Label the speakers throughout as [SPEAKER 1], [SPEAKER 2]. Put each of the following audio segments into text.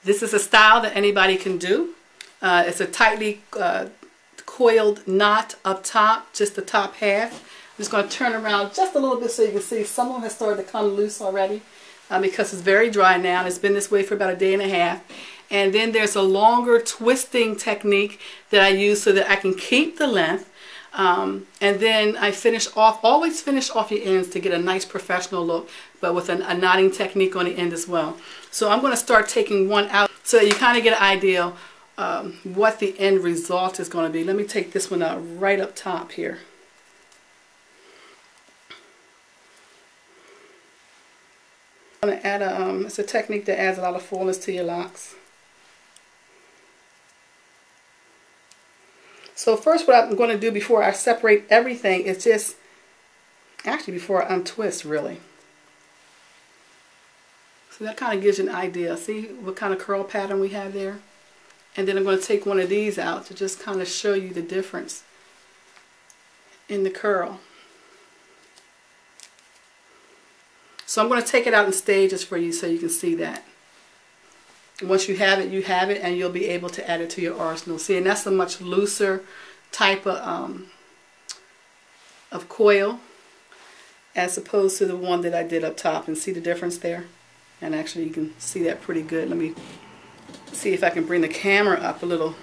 [SPEAKER 1] This is a style that anybody can do. It's a tightly coiled knot up top, just the top half. I'm just going to turn around just a little bit so you can see some of them has started to come loose already because it's very dry now, and it's been this way for about a day and a half. And then there's a longer twisting technique that I use so that I can keep the length. And then I finish off, always finish off your ends to get a nice professional look, but with a knotting technique on the end as well. So I'm going to start taking one out so that you kind of get an idea what the end result is going to be. Let me take this one out right up top here. I'm going to add it's a technique that adds a lot of fullness to your locks. So first what I'm going to do before I separate everything is just, actually before I untwist really. So that kind of gives you an idea. See what kind of curl pattern we have there? And then I'm going to take one of these out to just kind of show you the difference in the curl. So I'm going to take it out in stages for you so you can see that. Once you have it, and you'll be able to add it to your arsenal. See, and that's a much looser type of coil as opposed to the one that I did up top. And see the difference there? And actually you can see that pretty good. Let me see if I can bring the camera up a little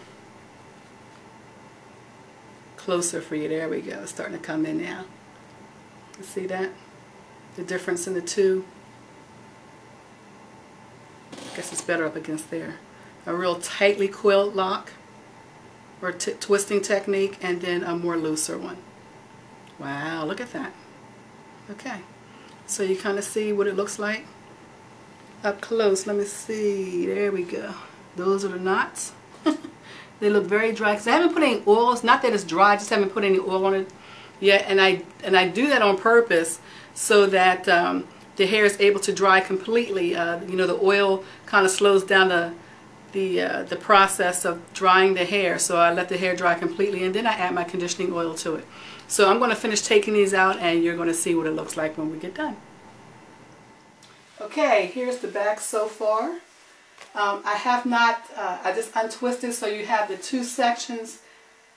[SPEAKER 1] closer for you. There we go. It's starting to come in now. You see that? The difference in the two. I guess it's better up against there. A real tightly coiled lock or twisting technique, and then a more looser one. Wow, look at that. Okay, so you kind of see what it looks like up close. Let me see. There we go. Those are the knots. They look very dry because I haven't put any oils. Not that it's dry, I just haven't put any oil on it yet. And I do that on purpose so that the hair is able to dry completely. You know, the oil kind of slows down the process of drying the hair. So I let the hair dry completely, and then I add my conditioning oil to it. So I'm going to finish taking these out, and you're going to see what it looks like when we get done. Okay, here's the back so far. I have not, I just untwisted, so you have the two sections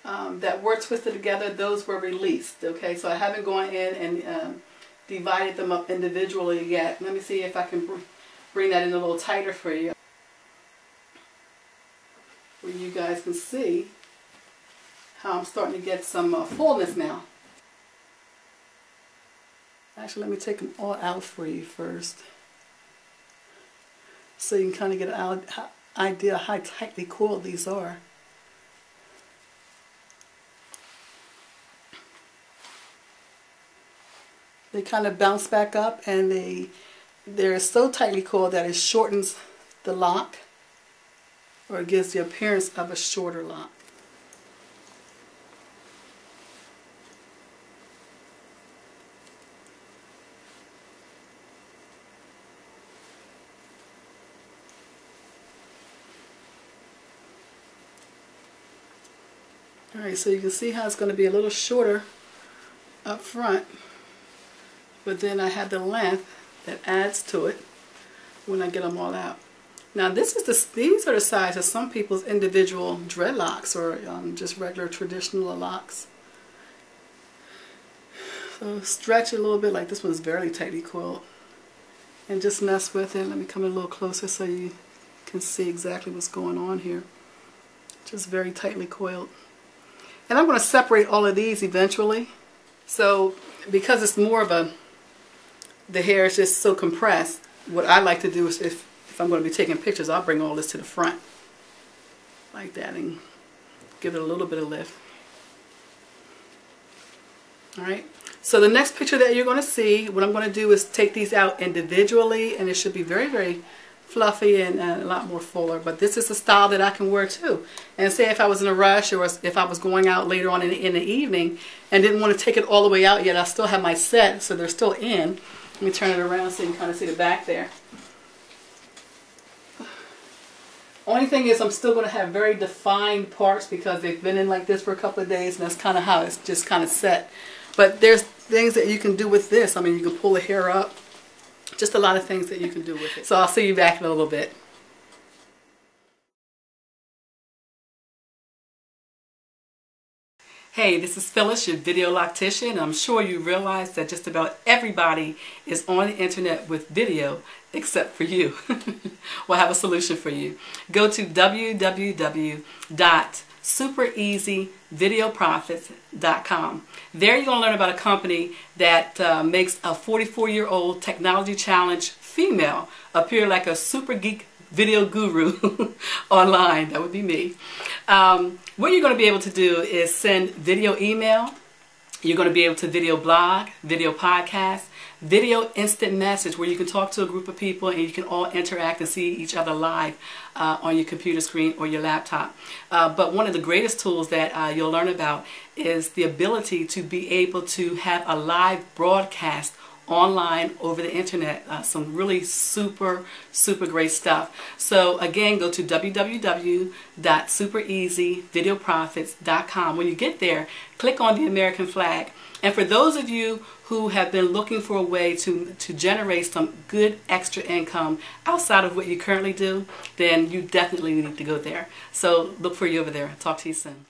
[SPEAKER 1] that were twisted together. Those were released. Okay, so I haven't gone in and divided them up individually yet. Let me see if I can bring that in a little tighter for you, where you guys can see how I'm starting to get some fullness now. Actually, let me take them all out for you first, so you can kind of get an idea how tightly coiled these are. They kind of bounce back up, and they're so tightly coiled that it shortens the lock, or it gives the appearance of a shorter lock. Alright, so you can see how it's going to be a little shorter up front, but then I have the length that adds to it when I get them all out. Now these are the size of some people's individual dreadlocks, or just regular traditional locks. So stretch it a little bit, like this one's very tightly coiled, and just mess with it. Let me come in a little closer so you can see exactly what's going on here. Just very tightly coiled. And I'm going to separate all of these eventually. So because it's more of the hair is just so compressed, what I like to do is if I'm going to be taking pictures, I'll bring all this to the front like that and give it a little bit of lift. Alright, so the next picture that you're going to see, what I'm going to do is take these out individually, and it should be very, very fluffy and a lot more fuller. But this is a style that I can wear too. And say if I was in a rush, or if I was going out later on in the evening and didn't want to take it all the way out yet, I still have my set, so they're still in. Let me turn it around so you can kind of see the back there. Only thing is I'm still going to have very defined parts because they've been in like this for a couple of days, and that's kind of how it's just kind of set. But there's things that you can do with this. I mean, you can pull the hair up. Just a lot of things that you can do with it. So I'll see you back in a little bit. Hey, this is Phyllis, your video loctician. I'm sure you realize that just about everybody is on the internet with video except for you. Well, I have a solution for you. Go to www.supereasyvideoprofits.com. There you're going to learn about a company that makes a 44-year-old technology challenged female appear like a super geek video guru online. That would be me. What you're going to be able to do is send video email. You're going to be able to video blog, video podcast, video instant message where you can talk to a group of people and you can all interact and see each other live on your computer screen or your laptop. But one of the greatest tools that you'll learn about is the ability to be able to have a live broadcast online over the internet. Some really super great stuff. So again, go to www.supereasyvideoprofits.com. When you get there, click on the American flag. And for those of you who have been looking for a way to generate some good extra income outside of what you currently do, then you definitely need to go there. So look for you over there. Talk to you soon.